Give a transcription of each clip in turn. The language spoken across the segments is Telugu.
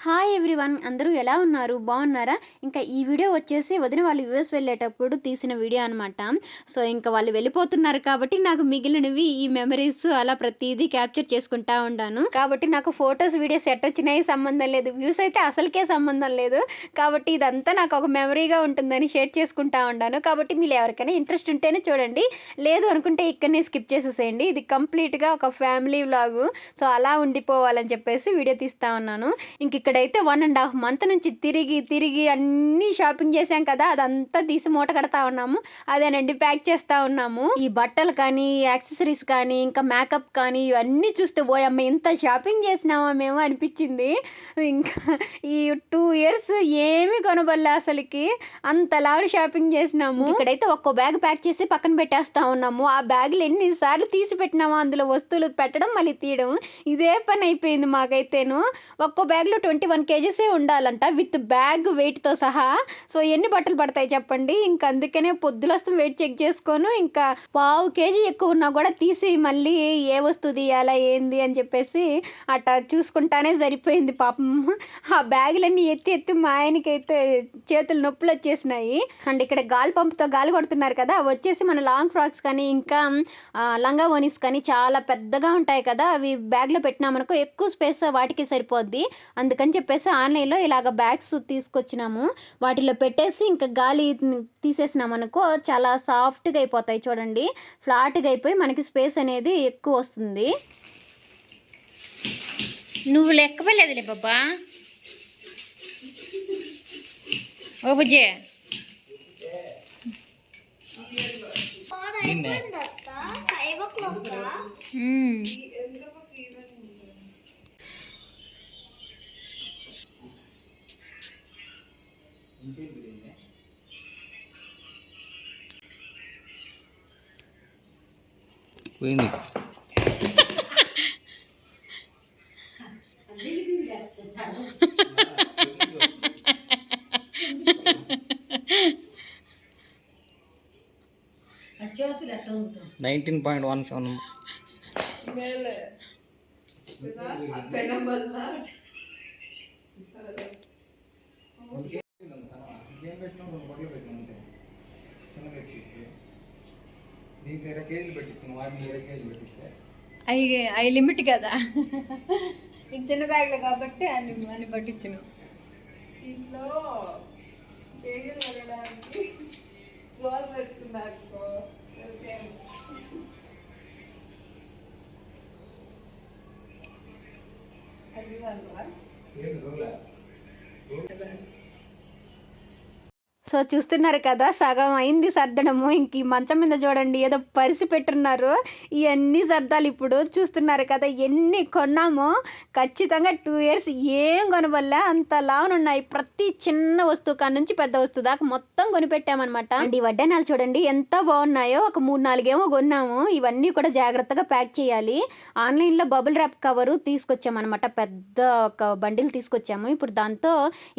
హాయ్ ఎవ్రీవన్, అందరూ ఎలా ఉన్నారు? బాగున్నారా? ఇంకా ఈ వీడియో వచ్చేసి వదిన వాళ్ళు యూఎస్ వెళ్ళేటప్పుడు తీసిన వీడియో అనమాట. సో ఇంకా వాళ్ళు వెళ్ళిపోతున్నారు కాబట్టి నాకు మిగిలినవి ఈ మెమరీస్ అలా ప్రతిదీ క్యాప్చర్ చేసుకుంటా ఉన్నాను. కాబట్టి నాకు ఫొటోస్ వీడియోస్ ఎట్ వచ్చినాయి సంబంధం లేదు, వ్యూస్ అయితే అసలుకే సంబంధం లేదు. కాబట్టి ఇదంతా నాకు ఒక మెమరీగా ఉంటుందని షేర్ చేసుకుంటా ఉన్నాను. కాబట్టి మీరు ఎవరికైనా ఇంట్రెస్ట్ ఉంటేనే చూడండి, లేదు అనుకుంటే ఇక్కడనే స్కిప్ చేసేసేయండి. ఇది కంప్లీట్గా ఒక ఫ్యామిలీ వ్లాగు. సో అలా ఉండిపోవాలని చెప్పేసి వీడియో తీస్తా ఉన్నాను. ఇంక ఇక్కడైతే 1.5 మంత్ నుంచి తిరిగి అన్నీ షాపింగ్ చేసాం కదా, అదంతా తీసి మూట కడతా ఉన్నాము. అదేనండి ప్యాక్ చేస్తూ ఉన్నాము. ఈ బట్టలు కానీ, యాక్సెసరీస్ కానీ, ఇంకా మేకప్ కానీ ఇవన్నీ చూస్తే ఓయమ్మ ఇంత షాపింగ్ చేసినామా మేము అనిపించింది. ఇంకా ఈ 2 years ఏమీ కొనబడలే అసలుకి, అంతలాగా షాపింగ్ చేసినాము. ఇక్కడైతే ఒక్కో బ్యాగ్ ప్యాక్ చేసి పక్కన పెట్టేస్తా ఉన్నాము. ఆ బ్యాగులు ఎన్నిసార్లు తీసి పెట్టినామో అందులో వస్తువులు పెట్టడం మళ్ళీ తీయడం, ఇదే పని అయిపోయింది మాకైతేను. ఒక్కో బ్యాగ్లో 21 kgs ఉండాలంట విత్ బ్యాగ్ వెయిట్తో సహా. సో ఎన్ని బట్టలు పడతాయి చెప్పండి. ఇంకా అందుకనే పొద్దులొస్తాం వెయిట్ చెక్ చేసుకోను, ఇంకా 1/2 kg ఎక్కువ ఉన్నా కూడా తీసి మళ్ళీ ఏ వస్తువు తీయాలా ఏంది అని చెప్పేసి అట్లా చూసుకుంటానే సరిపోయింది పాపం. ఆ బ్యాగులన్నీ ఎత్తి మా ఆయనకైతే చేతులు నొప్పులు వచ్చేసినాయి. అండ్ ఇక్కడ గాలి పంపుతో గాలి కొడుతున్నారు కదా, అవి వచ్చేసి మన లాంగ్ ఫ్రాక్స్ కానీ, ఇంకా లంగా ఓనీస్ కానీ చాలా పెద్దగా ఉంటాయి కదా, అవి బ్యాగ్లో పెట్టినామనుకో ఎక్కువ స్పేస్ వాటికి సరిపోద్ది. అందుకని చెప్పేసి ఆన్లైన్లో ఇలాగ బ్యాగ్స్ తీసుకొచ్చినాము. వాటిలో పెట్టేసి ఇంకా గాలి తీసేసినాం అనుకో చాలా సాఫ్ట్గా అయిపోతాయి. చూడండి, ఫ్లాట్గా అయిపోయి మనకి స్పేస్ అనేది ఎక్కువ వస్తుంది. నువ్వు లెక్కలేదులే బాబా. ఓ బుజ్జే, పోయింది. 19.17 అవి లిమిట్ కదా, ఇది చిన్న బ్యాగ్లో కాబట్టి అన్ని పట్టించును. ఇంట్లో కేజీలు వెళ్ళడానికి రోజు పెట్టుకున్నారు. సో చూస్తున్నారు కదా, సగం అయింది సర్దడము. ఇంక ఈ మంచం మీద చూడండి ఏదో పరిసి పెట్టున్నారు. ఇవన్నీ సర్దాలు ఇప్పుడు. చూస్తున్నారు కదా ఎన్ని కొన్నామో. ఖచ్చితంగా 2 years ఏం కొనబల్లే అంత లావునున్నాయి. ప్రతి చిన్న వస్తువు కాడ నుంచి పెద్ద వస్తువు దాకా మొత్తం కొనిపెట్టామన్నమాట. అండ్ ఈ వడ్డానాలు చూడండి ఎంత బాగున్నాయో. ఒక 3-4 ఏమో కొన్నాము. ఇవన్నీ కూడా జాగ్రత్తగా ప్యాక్ చేయాలి. ఆన్లైన్లో బబుల్ ర్యాప్ కవరు తీసుకొచ్చామన్నమాట, పెద్ద ఒక బండిల్ తీసుకొచ్చాము. ఇప్పుడు దాంతో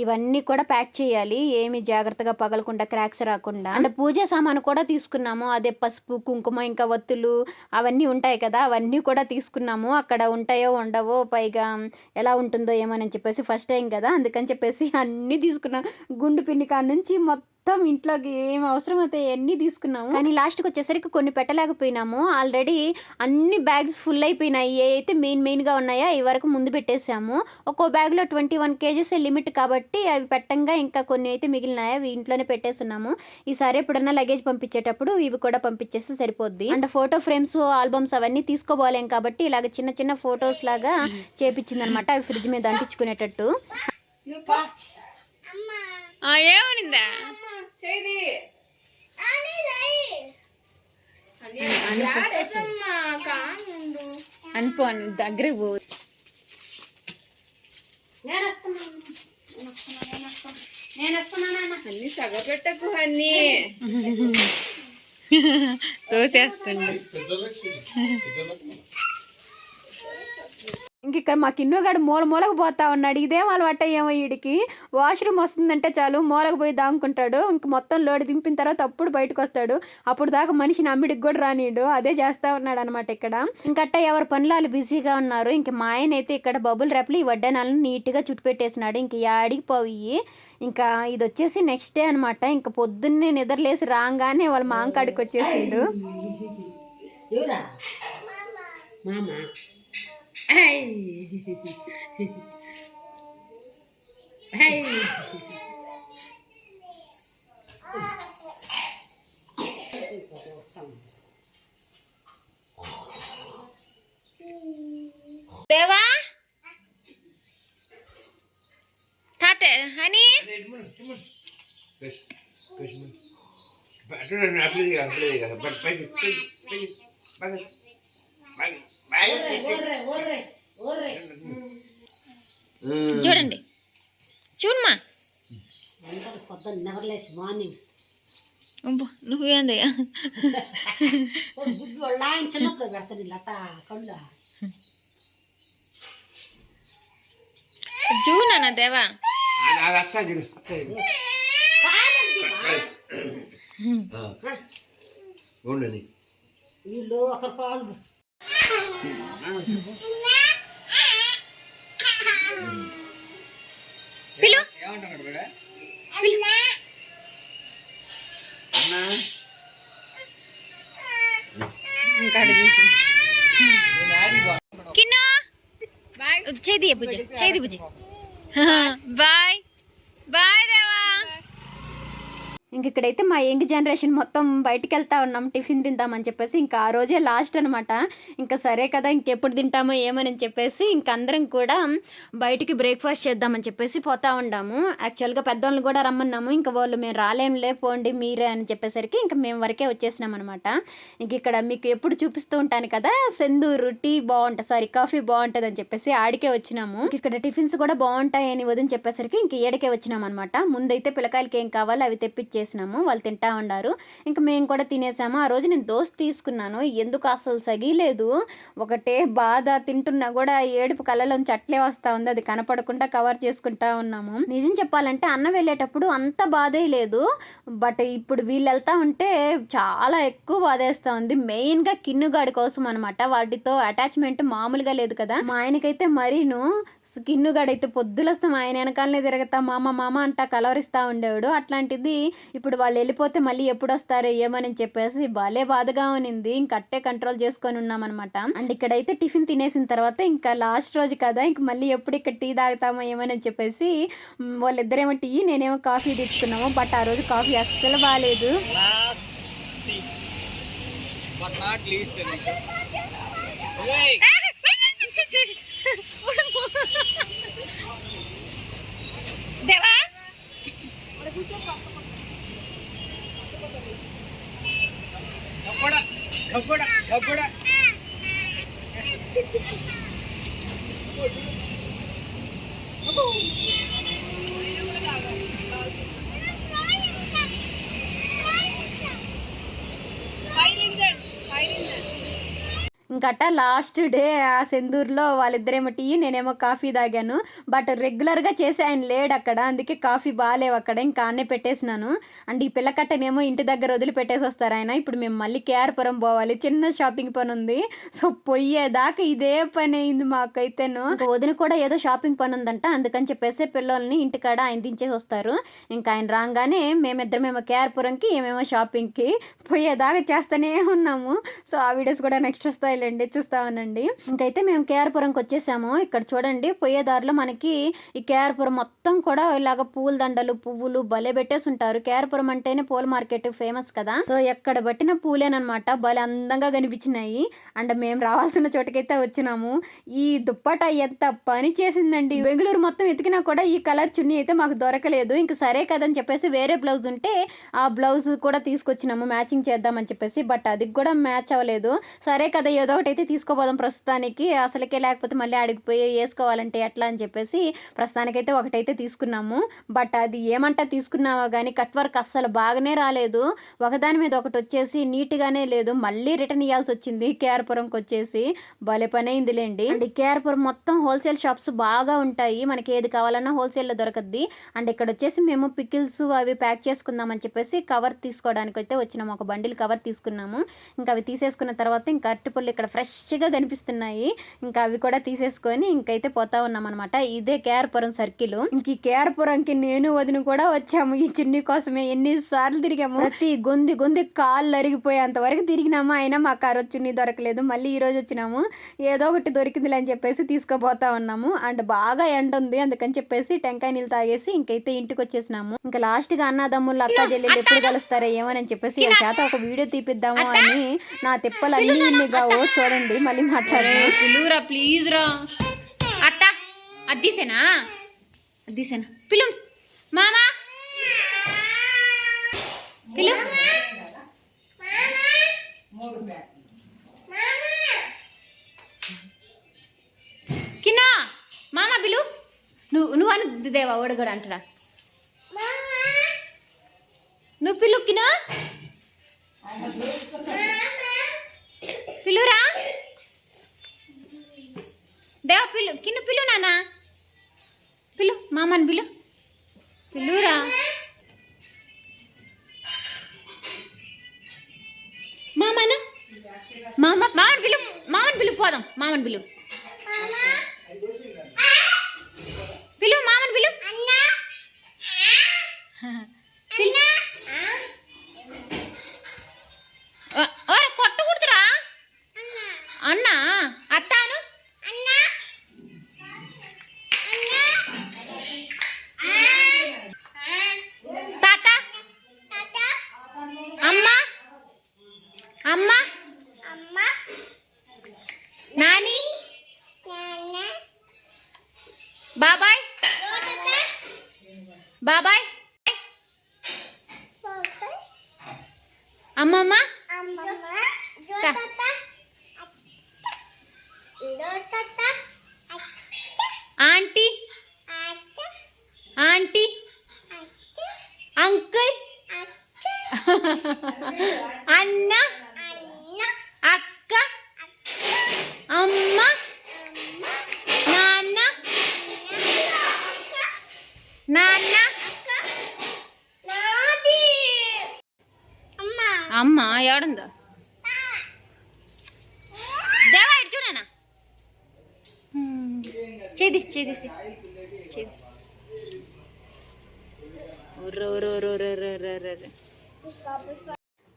ఇవన్నీ కూడా ప్యాక్ చేయాలి, ఏమి జాగ్రత్తగా పగలకుండా, క్రాక్స్ రాకుండా. అండ్ పూజా సామాను కూడా తీసుకున్నాము. అదే పసుపు, కుంకుమ, ఇంకా ఒత్తులు అవన్నీ ఉంటాయి కదా, అవన్నీ కూడా తీసుకున్నాము. అక్కడ ఉంటాయో ఉండవో, పైగా ఎలా ఉంటుందో ఏమోనని చెప్పేసి ఫస్ట్ టైం కదా, అందుకని చెప్పేసి అన్నీ తీసుకున్నాం. గుండు పిన్ని కాడ నుంచి మొత్తం ఇంట్లోకి ఏం అవసరం అవుతాయి అన్నీ తీసుకున్నాము. కానీ లాస్ట్కి వచ్చేసరికి కొన్ని పెట్టలేకపోయినాము. ఆల్రెడీ అన్ని బ్యాగ్స్ ఫుల్ అయిపోయినాయి. ఏ అయితే మెయిన్గా ఉన్నాయో ఈ వరకు ముందు పెట్టేసాము. ఒక్కో బ్యాగ్లో 21 kgs లిమిట్ కాబట్టి అవి పెట్టంగా ఇంకా కొన్ని అయితే మిగిలినాయి, అవి ఇంట్లోనే పెట్టేస్తున్నాము. ఈసారి ఎప్పుడన్నా లగేజ్ పంపించేటప్పుడు ఇవి కూడా పంపించేస్తే సరిపోద్ది. అండ్ ఫోటో ఫ్రేమ్స్, ఆల్బమ్స్ అవన్నీ తీసుకోపోలేం కాబట్టి ఇలాగ చిన్న ఫొటోస్ లాగా చేపించింది అనమాట, అవి ఫ్రిడ్జ్ మీద అంటించుకునేటట్టు. ఏమనిందా అనుకో, దగ్గరికి పో. అన్ని సగపెట్టకు అన్ని తోసేస్తుంది. ఇంక ఇక్కడ మా కిన్నుగాడు మూలకు పోతా ఉన్నాడు. ఇదేం అలవాట ఏమో వీడికి. వాష్రూమ్ వస్తుందంటే చాలు మూలకు పోయి దాముకుంటాడు. ఇంక మొత్తం లోడ్ దింపిన తర్వాత అప్పుడు బయటకు వస్తాడు. అప్పుడు దాకా మనిషిని అమ్మిడికి కూడా రానీడు. అదే చేస్తూ ఉన్నాడు అనమాట ఇక్కడ. ఇంకట్ట ఎవరి పనులు వాళ్ళు బిజీగా ఉన్నారు. ఇంక మా ఆయన అయితే ఇక్కడ బబుల్ రేపులు ఈ వడ్డానాలను నీట్గా చుట్టు పెట్టేసినాడు. ఇంక యాడికి పోయి ఇంకా ఇది వచ్చేసి నెక్స్ట్ డే అనమాట. ఇంక పొద్దున్నే నిద్రలేసి రాగానే వాళ్ళ మాంకాడికి వచ్చేసిండు. దేవా తాతే హనీ చూడండి చూడమ్మా పొద్దున్న నెవర్లేసి మార్నింగ్ నువ్వేందయ్యా గుడ్డు వాళ్ళ ఆయన చిన్నప్పుడు పెడతాను లత కళ్ళు చూనా దేవా వీళ్ళు ఒకరు పాలు పిలు ఇంకా చూసి కిన్నా చేది పూజ చేది పూజ బాయ్ బాయ్ దేవా. ఇంక ఇక్కడైతే మా యంగ్ జనరేషన్ మొత్తం బయటికి వెళ్తా ఉన్నాం టిఫిన్ తింటామని చెప్పేసి. ఇంకా ఆ రోజే లాస్ట్ అనమాట. ఇంకా సరే కదా ఇంకెప్పుడు తింటామో ఏమని చెప్పేసి ఇంక అందరం కూడా బయటికి బ్రేక్ఫాస్ట్ చేద్దామని చెప్పేసి పోతా ఉండాము. యాక్చువల్గా పెద్దవాళ్ళని కూడా రమ్మన్నాము. ఇంకా వాళ్ళు మేము రాలేంలే పోండి మీరే అని చెప్పేసరికి ఇంకా మేము వరకే వచ్చేసినాం అనమాట. ఇంక ఇక్కడ మీకు ఎప్పుడు చూపిస్తూ ఉంటాను కదా సెందూరు టీ బాగుంటుంది కాఫీ బాగుంటుంది అని చెప్పేసి ఆడికే వచ్చినాము. ఇక్కడ టిఫిన్స్ కూడా బాగుంటాయని వదిలి చెప్పేసరికి ఇంక ఏడికే వచ్చినాం అనమాట. ముందైతే పిల్లకాయలకి ఏం కావాలో అవి తెప్పించేసినాము. వాళ్ళు తింటా ఉన్నారు. ఇంకా మేము కూడా తినేసాము. ఆ రోజు నేను దోశ తీసుకున్నాను. ఎందుకు అసలు సగిలేదు. ఒకటే బాధ. తింటున్నా కూడా ఏడుపు కళ్ళలోంచి అట్లే వస్తూ ఉంది. అది కనపడకుండా కవర్ చేసుకుంటా ఉన్నాము. నిజం చెప్పాలంటే అన్న వెళ్ళేటప్పుడు అంత బాధే లేదు. బట్ ఇప్పుడు వీళ్ళు వెళ్తా ఉంటే చాలా ఎక్కువ బాధేస్తూ ఉంది. మెయిన్గా కిన్నుగాడి కోసం అనమాట. వాటితో అటాచ్మెంట్ మామూలుగా లేదు కదా. మా ఆయనకైతే మరీను కిన్నుగాడైతే పొద్దులొస్తాం ఆయన వెనకాలనే తిరగతా మామ మామ అంటా కలవరిస్తూ ఉండేవాడు. అట్లాంటిది ఇప్పుడు వాళ్ళు వెళ్ళిపోతే మళ్ళీ ఎప్పుడు వస్తారో ఏమని చెప్పేసి భలే బాధగా ఉనింది. ఇంక అట్టే కంట్రోల్ చేసుకొని ఉన్నామన్నమాట. అండ్ ఇక్కడైతే టిఫిన్ తినేసిన తర్వాత ఇంకా లాస్ట్ రోజు కదా ఇంక మళ్ళీ ఎప్పుడు ఇక్కడ టీ తాగుతామో ఏమని చెప్పేసి వాళ్ళిద్దరేమో టీ నేనేమో కాఫీ తెచ్చుకున్నాము. బట్ ఆ రోజు కాఫీ అస్సలు బాగాలేదు. దేవా ఇంకట లాస్ట్ డే ఆ సెందూరులో వాళ్ళిద్దరేమో టీ నేనేమో కాఫీ తాగాను. బట్ రెగ్యులర్గా చేసి ఆయన లేడు అక్కడ. అందుకే కాఫీ బాగాలేవు అక్కడ. ఇంకా ఆన్నే పెట్టేసినాను. అండ్ ఈ పిల్లకట్టనేమో ఇంటి దగ్గర వదిలిపెట్టేసి వస్తారు ఆయన. ఇప్పుడు మేము మళ్ళీ కేఆర్పురం పోవాలి. చిన్న షాపింగ్ పని ఉంది. సో పోయేదాకా ఇదే పని అయింది మాకైతేను. వదిన కూడా ఏదో షాపింగ్ పని ఉందంట. అందుకని చెప్పేసి పిల్లల్ని ఇంటికాడ ఆయన దించేసి వస్తారు. ఇంకా ఆయన రాగానే మేమిద్దరమేమో కేఆర్పురంకి ఏమేమో షాపింగ్కి పోయేదాకా చేస్తూనే ఉన్నాము. సో ఆ వీడియోస్ కూడా నెక్స్ట్ వస్తాయి చూస్తా ఉనండి. ఇంకైతే మేము కేఆర్పురంకి వచ్చేసాము. ఇక్కడ చూడండి పోయేదారిలో మనకి ఈ కేఆర్పురం మొత్తం కూడా ఇలాగ పూల దండలు పువ్వులు భలే పెట్టేసి ఉంటారు. కేఆర్పురం అంటేనే పూల మార్కెట్ ఫేమస్ కదా. సో ఎక్కడ పట్టిన పూలేనమాట. భలే అందంగా కనిపించినాయి. అండ్ మేము రావాల్సిన చోటుకైతే వచ్చినాము. ఈ దుప్పట ఎంత పని చేసిందండి. బెంగళూరు మొత్తం ఎతికినా కూడా ఈ కలర్ చున్నీ అయితే మాకు దొరకలేదు. ఇంక సరే కదని చెప్పేసి వేరే బ్లౌజ్ ఉంటే ఆ బ్లౌజ్ కూడా తీసుకొచ్చినాము మ్యాచింగ్ చేద్దామని చెప్పేసి. బట్ అది కూడా మ్యాచ్ అవ్వలేదు. సరే కదా ఏదో ఏదో ఒకటి అయితే తీసుకోపోదాం ప్రస్తుతానికి, అసలుకే లేకపోతే మళ్ళీ ఆడికిపోయి వేసుకోవాలంటే ఎట్లా అని చెప్పేసి ప్రస్తుతానికైతే ఒకటైతే తీసుకున్నాము. బట్ అది ఏమంటా తీసుకున్నావా కానీ కట్ వర్క్ అస్సలు బాగానే రాలేదు, ఒకదాని మీద ఒకటి వచ్చేసి నీట్గానే లేదు. మళ్ళీ రిటర్న్ ఇవ్వాల్సి వచ్చింది కేఆర్పురంకి వచ్చేసి. భలే పని అయిందిలేండి. అండ్ కేఆర్పురం మొత్తం హోల్సేల్ షాప్స్ బాగా ఉంటాయి, మనకి ఏది కావాలన్నా హోల్సేల్లో దొరకద్ది. అండ్ ఇక్కడ వచ్చేసి మేము పికిల్స్ అవి ప్యాక్ చేసుకుందామని చెప్పేసి కవర్ తీసుకోవడానికి అయితే వచ్చినాము, ఒక బండిల్ కవర్ తీసుకున్నాము. ఇంకా అవి తీసేసుకున్న తర్వాత ఇంకా అరటిపళ్ళు ఇక్కడ ఫ్రెష్గా కనిపిస్తున్నాయి, ఇంకా అవి కూడా తీసేసుకొని ఇంకైతే పోతా ఉన్నాం అనమాట. ఇదే కేఆర్పురం సర్కిల్. ఇంక ఈ కేఆర్పురంకి నేను వదిన కూడా వచ్చాము ఈ చిన్ని కోసమే. ఎన్నిసార్లు తిరిగాము, ప్రతి గొంది కాళ్ళు అరిగిపోయేంత వరకు తిరిగినాము, అయినా మాకు ఆ రోజు చున్నీ దొరకలేదు. మళ్ళీ ఈ రోజు వచ్చినాము, ఏదో ఒకటి దొరికిందిలే అని చెప్పేసి తీసుకోపోతా ఉన్నాము. అండ్ బాగా ఎండ ఉంది, అందుకని చెప్పేసి టెంకాయ నీళ్ళు తాగేసి ఇంకైతే ఇంటికి వచ్చేసినాము. ఇంకా లాస్ట్ గా అన్నదమ్ముళ్ళు అక్క చెల్లెళ్ళు ఎప్పుడు కలుస్తారో ఏమని చెప్పేసి వీళ్ళ చేత ఒక వీడియో తీపిద్దాము అని నా తిప్పలు అన్ని ఇన్నిగావు చూడండి. మళ్ళీ మాట్లాడారు, పిలువురా ప్లీజ్ రా. అత్త అద్దీసేనా పిలు మామా పిలు కిన్నా మామా పిలు. నువ్వు అని దేవా ఓడగడ అంటారా, నువ్వు పిలు కినా పిలురా దేవా పిలు కిన్ను పిలు నానా పిలు మామని పిలురా మామని పిలు పోదాం. మామని పిలు మామని పిలు కొట్టకూడదురా అన్నా అత్తాను తాత అమ్మ నాని బాబాయ్ అమ్మమ్మ ఆంటీ అంకుల్ అన్న అక్క అమ్మ నాన్న అమ్మ ఎవడుందో దేవా ఇటు చూడనా చేది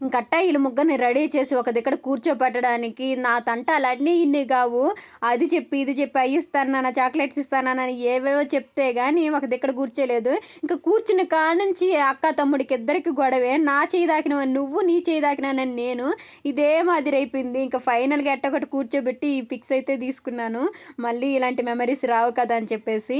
ఇంకట్ట వీళ్ళు ముగ్గురిని రెడీ చేసి ఒక దగ్గర కూర్చోపెట్టడానికి నా తంటాలన్నీ ఇన్ని కావు. అది చెప్పి ఇది చెప్పి అవి ఇస్తానన్నా చాక్లెట్స్ ఇస్తానని ఏవేవో చెప్తే కానీ ఒక దగ్గర కూర్చోలేదు. ఇంకా కూర్చున్న కాడ నుంచి అక్క తమ్ముడికి ఇద్దరికి గొడవే, నా చేయి దాకినవని నువ్వు, నీ చేయి దాకినానని నేను, ఇదే మాదిరి అయిపోయింది. ఇంకా ఫైనల్గా ఎట్టొకటి కూర్చోబెట్టి ఈ పిక్స్ అయితే తీసుకున్నాను, మళ్ళీ ఇలాంటి మెమరీస్ రావు కదా అని చెప్పేసి.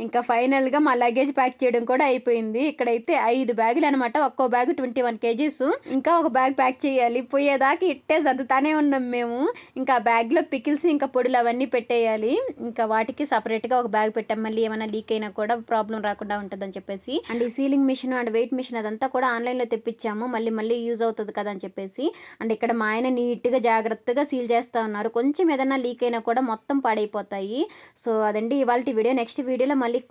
ఇంకా ఫైనల్గా మా లగేజ్ ప్యాక్ చేయడం కూడా అయిపోయింది. ఇక్కడైతే 5 బ్యాగులు అనమాట, ఒక్కో బ్యాగ్ 21 kgs. ఇంకా ఒక బ్యాగ్ ప్యాక్ చేయాలి, పోయేదాకా ఇట్టే సర్దుతానే ఉన్నాం మేము. ఇంకా ఆ బ్యాగ్లో పికిల్స్ ఇంకా పొడులు అవన్నీ పెట్టేయాలి. ఇంకా వాటికి సపరేట్గా ఒక బ్యాగ్ పెట్టాం, మళ్ళీ ఏమైనా లీక్ అయినా కూడా ప్రాబ్లం రాకుండా ఉంటుందని చెప్పేసి. అండ్ ఈ sealing machine and weight machine అదంతా కూడా ఆన్లైన్లో తెప్పించాము, మళ్ళీ యూజ్ అవుతుంది కదా అని చెప్పేసి. అండ్ ఇక్కడ మా ఆయన నీట్గా జాగ్రత్తగా సీల్ చేస్తూ ఉన్నారు, కొంచెం ఏదైనా లీక్ అయినా కూడా మొత్తం పాడైపోతాయి. సో అదండి ఇవాళ వీడియో. నెక్స్ట్ వీడియోలో మళ్ళీ